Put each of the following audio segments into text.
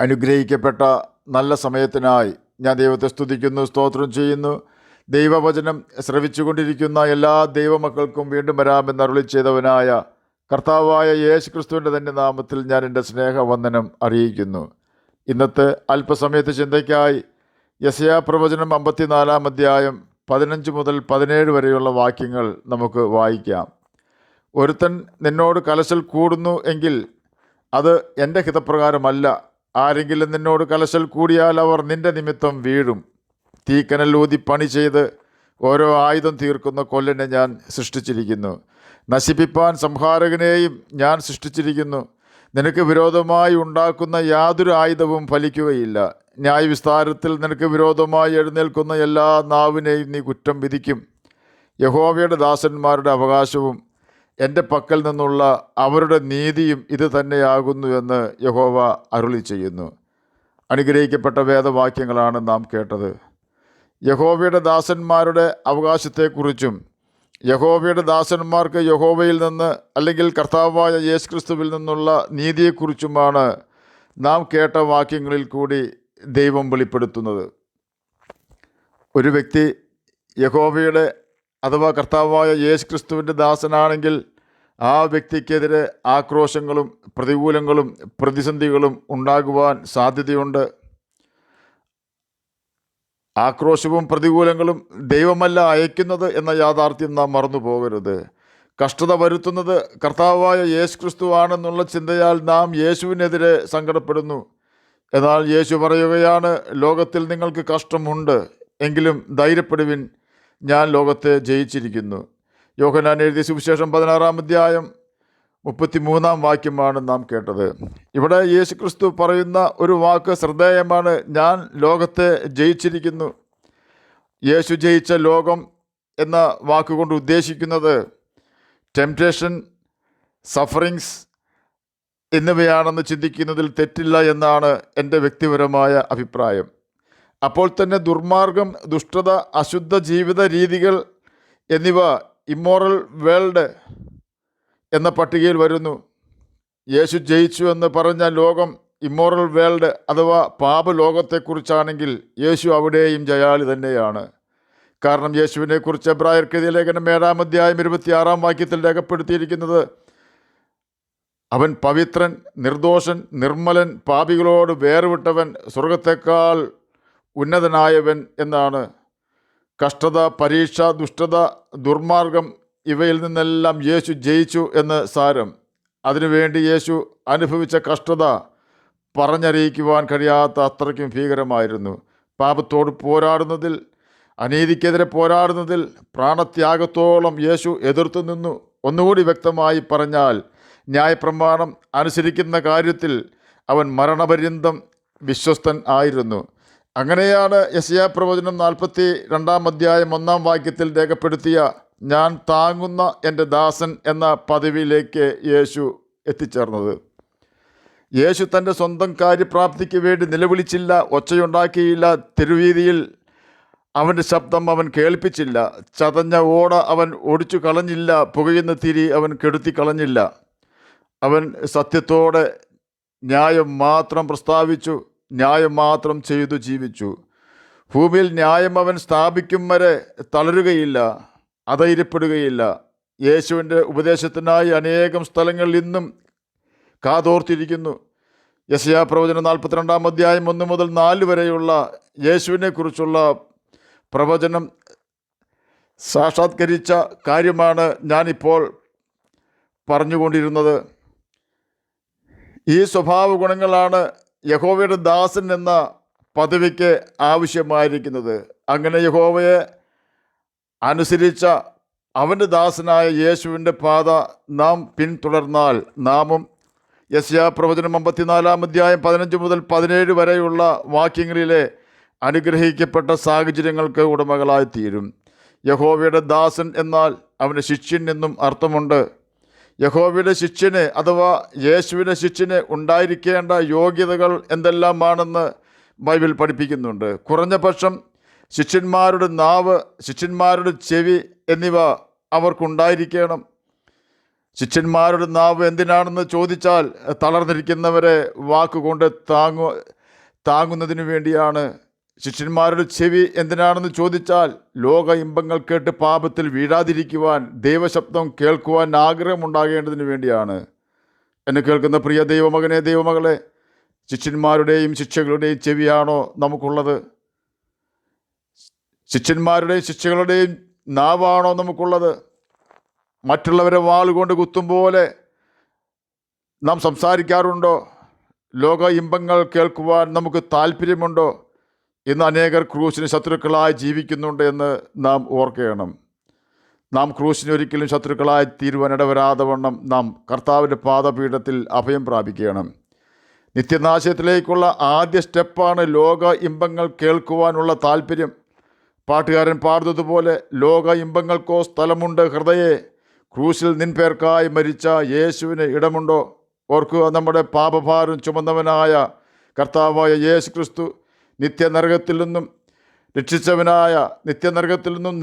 അനുഗ്രഹിക്കപ്പെട്ട നല്ല സമയത്തിനായി ഞാൻ ദൈവത്തെ സ്തുതിക്കുന്നു, സ്തോത്രം ചെയ്യുന്നു. ദൈവവചനം ശ്രവിച്ചുകൊണ്ടിരിക്കുന്ന എല്ലാ ദൈവമക്കൾക്കും വീണ്ടും വരാമെന്ന് അരുളി ചെയ്തവനായ കർത്താവായ യേശു ക്രിസ്തുവിൻ്റെ തന്നെ നാമത്തിൽ ഞാൻ എൻ്റെ സ്നേഹവന്ദനം അറിയിക്കുന്നു. ഇന്നത്തെ അല്പസമയത്ത് ചിന്തയ്ക്കായി യെശയ്യാ പ്രവചനം 54 അധ്യായം 15 മുതൽ 17 വരെയുള്ള വാക്യങ്ങൾ നമുക്ക് വായിക്കാം. ഒരുത്തൻ നിന്നോട് കലശൽ കൂടുന്നു എങ്കിൽ അത് എൻ്റെ ഹിതപ്രകാരമല്ല. ആരെങ്കിലും നിന്നോട് കലശൽ കൂടിയാൽ അവർ നിന്റെ നിമിത്തം വീഴും. തീക്കനൽ ഊതി പണി ചെയ്ത് ഓരോ ആയുധം തീർക്കുന്ന കൊല്ലനെ ഞാൻ സൃഷ്ടിച്ചിരിക്കുന്നു. നശിപ്പിപ്പാൻ സംഹാരകനെയും ഞാൻ സൃഷ്ടിച്ചിരിക്കുന്നു. നിനക്ക് വിരോധമായി ഉണ്ടാക്കുന്ന യാതൊരു ആയുധവും ഫലിക്കുകയില്ല. ന്യായവിസ്താരത്തിൽ നിനക്ക് വിരോധമായി എഴുന്നേൽക്കുന്ന എല്ലാ നാവിനെയും നീ കുറ്റം വിധിക്കും. യഹോവയുടെ ദാസന്മാരുടെ അവകാശവും എൻ്റെ പക്കൽ നിന്നുള്ള അവരുടെ നീതിയും ഇത് തന്നെയാകുന്നു എന്ന് യഹോവ അരുളി ചെയ്യുന്നു. അനുഗ്രഹിക്കപ്പെട്ട വേദവാക്യങ്ങളാണ് നാം കേട്ടത്. യഹോവയുടെ ദാസന്മാരുടെ അവകാശത്തെക്കുറിച്ചും യഹോവയുടെ ദാസന്മാർക്ക് യഹോവയിൽ നിന്ന് അല്ലെങ്കിൽ കർത്താവായ യേശു ക്രിസ്തുവിൽ നിന്നുള്ള നീതിയെക്കുറിച്ചുമാണ് നാം കേട്ട വാക്യങ്ങളിൽ കൂടി ദൈവം വെളിപ്പെടുത്തുന്നത്. ഒരു വ്യക്തി യഹോവയുടെ അഥവാ കർത്താവായ യേശു ക്രിസ്തുവിൻ്റെ ദാസനാണെങ്കിൽ ആ വ്യക്തിക്കെതിരെ ആക്രോശങ്ങളും പ്രതികൂലങ്ങളും പ്രതിസന്ധികളും ഉണ്ടാകുവാൻ സാധ്യതയുണ്ട്. ആക്രോശവും പ്രതികൂലങ്ങളും ദൈവമല്ല അയക്കുന്നത് എന്ന യാഥാർത്ഥ്യം നാം മറന്നു പോകരുത്. കഷ്ടത വരുത്തുന്നത് കർത്താവായ യേശു ക്രിസ്തു ആണെന്നുള്ള ചിന്തയാൽ നാം യേശുവിനെതിരെ സങ്കടപ്പെടുന്നു. എന്നാൽ യേശു പറയുകയാണ്, ലോകത്തിൽ നിങ്ങൾക്ക് കഷ്ടമുണ്ട്, എങ്കിലും ധൈര്യപ്പെടുവിൻ, ഞാൻ ലോകത്തെ ജയിച്ചിരിക്കുന്നു. യോഹന്നാൻ എഴുതിയ സുവിശേഷം 16 അധ്യായം 33 വാക്യമാണ് നാം കേട്ടത്. ഇവിടെ യേശു ക്രിസ്തു പറയുന്ന ഒരു വാക്ക് ശ്രദ്ധേയമാണ്, ഞാൻ ലോകത്തെ ജയിച്ചിരിക്കുന്നു. യേശു ജയിച്ച ലോകം എന്ന വാക്കുകൊണ്ട് ഉദ്ദേശിക്കുന്നത് ടെംപ്റ്റേഷൻ, സഫറിങ്സ് എന്നിവയാണെന്ന് ചിന്തിക്കുന്നതിൽ തെറ്റില്ല എന്നാണ് എൻ്റെ വ്യക്തിപരമായ അഭിപ്രായം. അപ്പോൾ തന്നെ ദുർമാർഗം, ദുഷ്ടത, അശുദ്ധ ജീവിത രീതികൾ എന്നിവ ഇമ്മോറൽ വേൾഡ് എന്ന പട്ടികയിൽ വരുന്നു. യേശു ജയിച്ചു എന്ന് പറഞ്ഞ ലോകം ഇമ്മോറൽ വേൾഡ് അഥവാ പാപലോകത്തെക്കുറിച്ചാണെങ്കിൽ യേശു അവിടെയും ജയാളി തന്നെയാണ്. കാരണം യേശുവിനെക്കുറിച്ച് എബ്രായർക്ക് എഴുതിയ ലേഖനം 7 അധ്യായം 26 വാക്യത്തിൽ രേഖപ്പെടുത്തിയിരിക്കുന്നത്, അവൻ പവിത്രൻ, നിർദോഷൻ, നിർമ്മലൻ, പാപികളോട് വേർവിട്ടവൻ, സ്വർഗത്തെക്കാൾ ഉന്നതനായവൻ എന്നാണ്. കഷ്ടത, പരീക്ഷ, ദുഷ്ടത, ദുർമാർഗം ഇവയിൽ നിന്നെല്ലാം യേശു ജയിച്ചു എന്ന് സാരം. അതിനുവേണ്ടി യേശു അനുഭവിച്ച കഷ്ടത പറഞ്ഞറിയിക്കുവാൻ കഴിയാത്ത അത്രയ്ക്കും ഭീകരമായിരുന്നു. പാപത്തോട് പോരാടുന്നതിൽ, അനീതിക്കെതിരെ പോരാടുന്നതിൽ പ്രാണത്യാഗത്തോളം യേശു എതിർത്തു നിന്നു. ഒന്നുകൂടി വ്യക്തമായി പറഞ്ഞാൽ, ന്യായപ്രമാണം അനുസരിക്കുന്ന കാര്യത്തിൽ അവൻ മരണപര്യന്തം വിശ്വസ്തൻ ആയിരുന്നു. അങ്ങനെയാണ് യെശയ്യാ പ്രവചനം 42 അധ്യായം 1 വാക്യത്തിൽ രേഖപ്പെടുത്തിയ ഞാൻ താങ്ങുന്ന എൻ്റെ ദാസൻ എന്ന പദവിയിലേക്ക് യേശു എത്തിച്ചേർന്നത്. യേശു തൻ്റെ സ്വന്തം കാര്യപ്രാപ്തിക്ക് വേണ്ടി നിലവിളിച്ചില്ല, ഒച്ചയുണ്ടാക്കിയില്ല, തെരുവീതിയിൽ അവൻ്റെ ശബ്ദം അവൻ കേൾപ്പിച്ചില്ല, ചതഞ്ഞ ഓട അവൻ ഒടിച്ചു കളഞ്ഞില്ല, പുകയുന്ന തിരി അവൻ കെടുത്തി കളഞ്ഞില്ല. അവൻ സത്യത്തോടെ ന്യായം മാത്രം പ്രസ്താവിച്ചു, ന്യായം മാത്രം ചെയ്തു ജീവിച്ചു. ഭൂമിയിൽ ന്യായം അവൻ സ്ഥാപിക്കും വരെ തളരുകയില്ല, അധൈര്യപ്പെടുകയില്ല. യേശുവിൻ്റെ ഉപദേശത്തിനായി അനേകം സ്ഥലങ്ങളിൽ ഇന്നും കാതോർത്തിരിക്കുന്നു. യെശയ്യാ പ്രവചനം 42 അധ്യായം 1 മുതൽ 4 വരെയുള്ള യേശുവിനെ കുറിച്ചുള്ള പ്രവചനം സാക്ഷാത്കരിച്ച കാര്യമാണ് ഞാനിപ്പോൾ പറഞ്ഞുകൊണ്ടിരുന്നത്. ഈ സ്വഭാവ ഗുണങ്ങളാണ് യഹോവയുടെ ദാസൻ എന്ന പദവിക്ക് ആവശ്യമായിരിക്കുന്നത്. അങ്ങനെ യഹോവയെ അനുസരിച്ച അവൻ്റെ ദാസനായ യേശുവിൻ്റെ പാത നാം പിന്തുടർന്നാൽ നാമും യെശയ്യാ പ്രവചനം 54 അധ്യായം 15 മുതൽ 17 വരെയുള്ള വാക്യങ്ങളിലെ അനുഗ്രഹിക്കപ്പെട്ട സാഹചര്യങ്ങൾക്ക് ഉടമകളായിത്തീരും. യഹോവയുടെ ദാസൻ എന്നാൽ അവന് ശിഷ്യൻ എന്നും അർത്ഥമുണ്ട്. യഹോവയുടെ ശിഷ്യന് അഥവാ യേശുവിൻ്റെ ശിഷ്യന് ഉണ്ടായിരിക്കേണ്ട യോഗ്യതകൾ എന്തെല്ലാമാണെന്ന് ബൈബിൾ പഠിപ്പിക്കുന്നുണ്ട്. കുറഞ്ഞ പക്ഷം ശിഷ്യന്മാരുടെ നാവ്, ശിഷ്യന്മാരുടെ ചെവി എന്നിവ അവർക്കുണ്ടായിരിക്കണം. ശിഷ്യന്മാരുടെ നാവ് എന്തിനാണെന്ന് ചോദിച്ചാൽ തളർന്നിരിക്കുന്നവരെ വാക്കുകൊണ്ട് താങ്ങുന്നതിന് വേണ്ടിയാണ്. ശിഷ്യന്മാരുടെ ചെവി എന്തിനാണെന്ന് ചോദിച്ചാൽ ലോക ഇമ്പങ്ങൾ കേട്ട് പാപത്തിൽ വീഴാതിരിക്കുവാൻ, ദൈവശബ്ദം കേൾക്കുവാൻ ആഗ്രഹമുണ്ടാകേണ്ടതിന് വേണ്ടിയാണ്. എന്നെ കേൾക്കുന്ന പ്രിയ ദൈവമകനെ, ദൈവമകളെ, ശിഷ്യന്മാരുടെയും ശിക്ഷകളുടെയും ചെവിയാണോ നമുക്കുള്ളത്? ശിഷ്യന്മാരുടെയും ശിക്ഷകളുടെയും നാവാണോ നമുക്കുള്ളത്? മറ്റുള്ളവരെ വാളുകൊണ്ട് കുത്തും പോലെ നാം സംസാരിക്കാറുണ്ടോ? ലോക ഇമ്പങ്ങൾ കേൾക്കുവാൻ നമുക്ക് താല്പര്യമുണ്ടോ? ഇന്ന് അനേകർ ക്രൂശിന് ശത്രുക്കളായി ജീവിക്കുന്നുണ്ട് എന്ന് നാം ഓർക്കണം. നാം ക്രൂശിന് ഒരിക്കലും ശത്രുക്കളായി തീരുവാനിടവരാതെ വണ്ണം നാം കർത്താവിൻ്റെ പാദപീഠത്തിൽ അഭയം പ്രാപിക്കണം. നിത്യനാശത്തിലേക്കുള്ള ആദ്യ സ്റ്റെപ്പാണ് ലോക ഇമ്പങ്ങൾ കേൾക്കുവാനുള്ള താല്പര്യം. പാട്ടുകാരൻ പാടുന്നതുപോലെ, ലോക ഇമ്പങ്ങൾക്കോ സ്ഥലമുണ്ട് ഹൃദയെ, ക്രൂശിൽ നിൻപേർക്കായി മരിച്ച യേശുവിന് ഇടമുണ്ടോ? ഓർക്കുക, നമ്മുടെ പാപഭാരം ചുമന്നവനായ കർത്താവായ യേശു ക്രിസ്തു നിത്യനരകത്തിൽ നിന്നും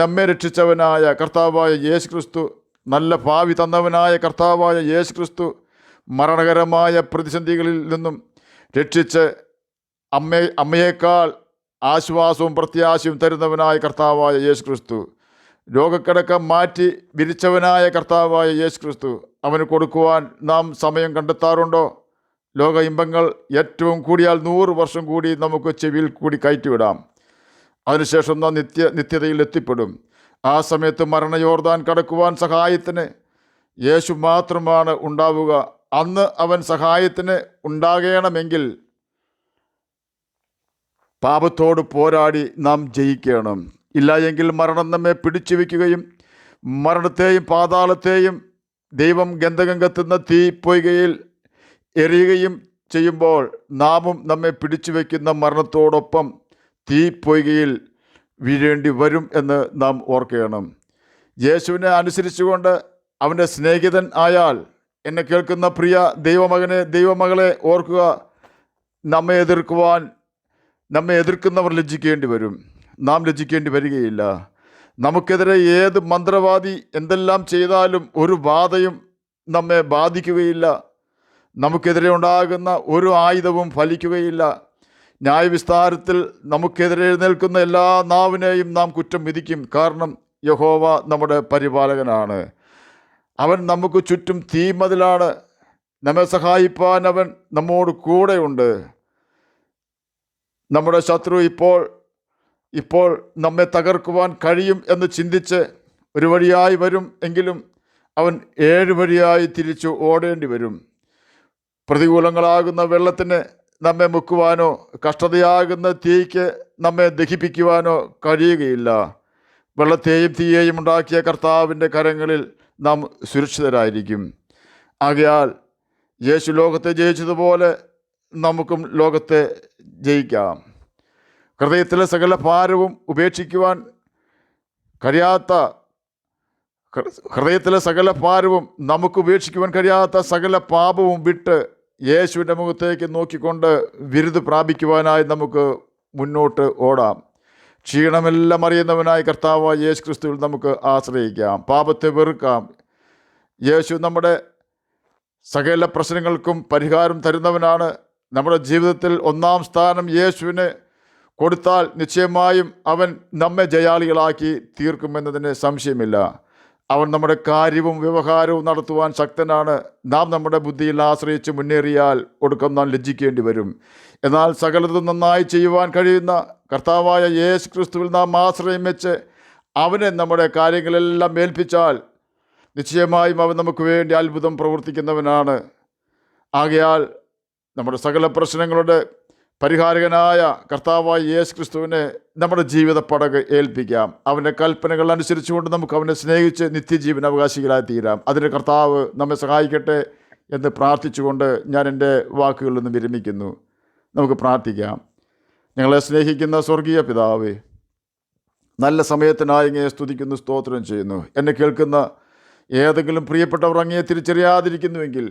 നമ്മെ രക്ഷിച്ചവനായ കർത്താവായ യേശു ക്രിസ്തു, നല്ല ഭാവി തന്നവനായ കർത്താവായ യേശു ക്രിസ്തു, മരണകരമായ പ്രതിസന്ധികളിൽ നിന്നും രക്ഷിച്ച് അമ്മയേക്കാൾ ആശ്വാസവും പ്രത്യാശയും തരുന്നവനായ കർത്താവായ യേശു ക്രിസ്തു, രോഗക്കിടക്ക മാറ്റി വിരിച്ചവനായ കർത്താവായ യേശു ക്രിസ്തു, അവന് കൊടുക്കുവാൻ നാം സമയം കണ്ടെത്താറുണ്ടോ? ലോക ഇമ്പങ്ങൾ ഏറ്റവും കൂടിയാൽ 100 വർഷം കൂടി നമുക്ക് ചെവിയിൽ കൂടി കയറ്റിവിടാം. അതിനുശേഷം നാം നിത്യതയിൽ എത്തിപ്പെടും. ആ സമയത്ത് മരണയോർദാൻ കടക്കുവാൻ സഹായത്തിന് യേശു മാത്രമാണ് ഉണ്ടാവുക. അന്ന് അവൻ സഹായത്തിന് ഉണ്ടാകണമെങ്കിൽ പാപത്തോട് പോരാടി നാം ജയിക്കണം. ഇല്ല എങ്കിൽ മരണം നമ്മെ പിടിച്ചു വയ്ക്കുകയും മരണത്തെയും പാതാളത്തെയും ദൈവം ഗന്ധകം കത്തുന്ന തീപ്പൊയ്കയിൽ എറിയുകയും ചെയ്യുമ്പോൾ നാമും നമ്മെ പിടിച്ചു വയ്ക്കുന്ന മരണത്തോടൊപ്പം തീപ്പൊയ്കയിൽ വീഴേണ്ടി വരും എന്ന് നാം ഓർക്കണം. യേശുവിനെ അനുസരിച്ചുകൊണ്ട് അവൻ്റെ സ്നേഹിതൻ ആയാൽ, എന്നെ കേൾക്കുന്ന പ്രിയ ദൈവമകനെ, ദൈവമകളെ, ഓർക്കുക, നമ്മെ എതിർക്കുന്നവർ ലജ്ജിക്കേണ്ടി വരും. നാം ലജ്ജിക്കേണ്ടി വരികയില്ല. നമുക്കെതിരെ ഏത് മന്ത്രവാദി എന്തെല്ലാം ചെയ്താലും ഒരു ബാധയും നമ്മെ ബാധിക്കുകയില്ല. നമുക്കെതിരെ ഉണ്ടാകുന്ന ഒരു ആയുധവും ഫലിക്കുകയില്ല. ന്യായവിസ്താരത്തിൽ നമുക്കെതിരെ എഴുന്നേൽക്കുന്ന എല്ലാ നാവിനെയും നാം കുറ്റം വിധിക്കും. കാരണം യഹോവ നമ്മുടെ പരിപാലകനാണ്. അവൻ നമുക്ക് ചുറ്റും തീമതിലാണ്. നമ്മെ സഹായിപ്പാൻ അവൻ നമ്മോട് കൂടെയുണ്ട്. നമ്മുടെ ശത്രു ഇപ്പോൾ നമ്മെ തകർക്കുവാൻ കഴിയും എന്ന് ചിന്തിച്ച് ഒരു വഴിയായി വരും എങ്കിലും അവൻ 7 വഴിയായി തിരിച്ചു ഓടേണ്ടി വരും. പ്രതികൂലങ്ങളാകുന്ന വെള്ളത്തിന് നമ്മെ മുക്കുവാനോ കഷ്ടതയാകുന്ന തീയ്ക്ക് നമ്മെ ദഹിപ്പിക്കുവാനോ കഴിയുകയില്ല. വെള്ളത്തെയും തീയെയും ഉണ്ടാക്കിയ കർത്താവിൻ്റെ കരങ്ങളിൽ നാം സുരക്ഷിതരായിരിക്കും. ആകയാൽ യേശു ലോകത്തെ ജയിച്ചതുപോലെ നമുക്കും ലോകത്തെ ജയിക്കാം. ഹൃദയത്തിലെ സകല ഭാരവും ഉപേക്ഷിക്കുവാൻ കഴിയാത്ത സകല പാപവും വിട്ട് യേശുവിൻ്റെ മുഖത്തേക്ക് നോക്കിക്കൊണ്ട് വിരുദ് പ്രാപിക്കുവാനായി നമുക്ക് മുന്നോട്ട് ഓടാം. ക്ഷീണമെല്ലാം അറിയുന്നവനായ കർത്താവായ യേശു ക്രിസ്തുവിൽ നമുക്ക് ആശ്രയിക്കാം. പാപത്തെ വെറുക്കാം. യേശു നമ്മുടെ സകല പ്രശ്നങ്ങൾക്കും പരിഹാരം തരുന്നവനാണ്. നമ്മുടെ ജീവിതത്തിൽ 1-ാം സ്ഥാനം യേശുവിന് കൊടുത്താൽ നിശ്ചയമായും അവൻ നമ്മെ ജയാളികളാക്കി തീർക്കുമെന്നതിന് സംശയമില്ല. അവൻ നമ്മുടെ കാര്യവും വ്യവഹാരവും നടത്തുവാൻ ശക്തനാണ്. നാം നമ്മുടെ ബുദ്ധിയിൽ ആശ്രയിച്ച് മുന്നേറിയാൽ ഒടുക്കം നാം ലജ്ജിക്കേണ്ടി വരും. എന്നാൽ സകലതും നന്നായി ചെയ്യുവാൻ കഴിയുന്ന കർത്താവായ യേശു ക്രിസ്തുവിൽ നാം ആശ്രയം വെച്ച് അവനെ നമ്മുടെ കാര്യങ്ങളെല്ലാം ഏൽപ്പിച്ചാൽ നിശ്ചയമായും അവൻ നമുക്ക് വേണ്ടി അത്ഭുതം പ്രവർത്തിക്കുന്നവനാണ്. ആകയാൽ നമ്മുടെ സകല പ്രശ്നങ്ങളുടെ പരിഹാരകനായ കർത്താവായ യേശു ക്രിസ്തുവിനെ നമ്മുടെ ജീവിത പടക് ഏൽപ്പിക്കാം. അവൻ്റെ കൽപ്പനകൾ അനുസരിച്ചുകൊണ്ട് നമുക്ക് അവനെ സ്നേഹിച്ച് നിത്യജീവൻ അവകാശികളായി തീരാം. അതിന് കർത്താവ് നമ്മെ സഹായിക്കട്ടെ എന്ന് പ്രാർത്ഥിച്ചുകൊണ്ട് ഞാൻ എൻ്റെ വാക്കുകളിൽ നിന്ന് വിരമിക്കുന്നു. നമുക്ക് പ്രാർത്ഥിക്കാം. ഞങ്ങളെ സ്നേഹിക്കുന്ന സ്വർഗീയ പിതാവേ, നല്ല സമയത്തിനായി അങ്ങയെ സ്തുതിക്കുന്നു, സ്തോത്രം ചെയ്യുന്നു. എന്നെ കേൾക്കുന്ന ഏതെങ്കിലും പ്രിയപ്പെട്ടവർ അങ്ങയെ തിരിച്ചറിയാതിരിക്കുന്നുവെങ്കിൽ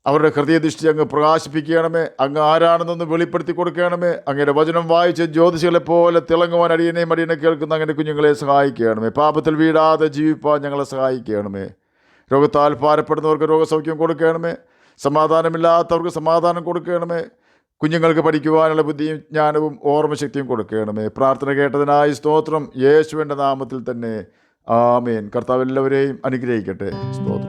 അവരുടെ ഹൃദയദൃഷ്ടി അങ്ങ് പ്രകാശിപ്പിക്കണമേ. അങ്ങ് ആരാണെന്നൊന്ന് വെളിപ്പെടുത്തി കൊടുക്കണമേ. അങ്ങയുടെ വചനം വായിച്ച് ജ്യോതിഷികളെ പോലെ തിളങ്ങുവാൻ അടിയനെ കേൾക്കുന്ന അങ്ങനെ കുഞ്ഞുങ്ങളെ സഹായിക്കണമേ. പാപത്തിൽ വീഴാതെ ജീവിപ്പാൻ ഞങ്ങളെ സഹായിക്കണമേ. രോഗത്താൽ ഭാരപ്പെടുന്നവർക്ക് രോഗസൗഖ്യം കൊടുക്കണമേ. സമാധാനമില്ലാത്തവർക്ക് സമാധാനം കൊടുക്കണമേ. കുഞ്ഞുങ്ങൾക്ക് പഠിക്കുവാനുള്ള ബുദ്ധിയും ജ്ഞാനവും ഓർമ്മശക്തിയും കൊടുക്കണമേ. പ്രാർത്ഥന കേട്ടതിനായി സ്തോത്രം. യേശുവിൻ്റെ നാമത്തിൽ തന്നെ ആമേൻ. കർത്താവ് എല്ലാവരെയും അനുഗ്രഹിക്കട്ടെ. സ്തോത്രം.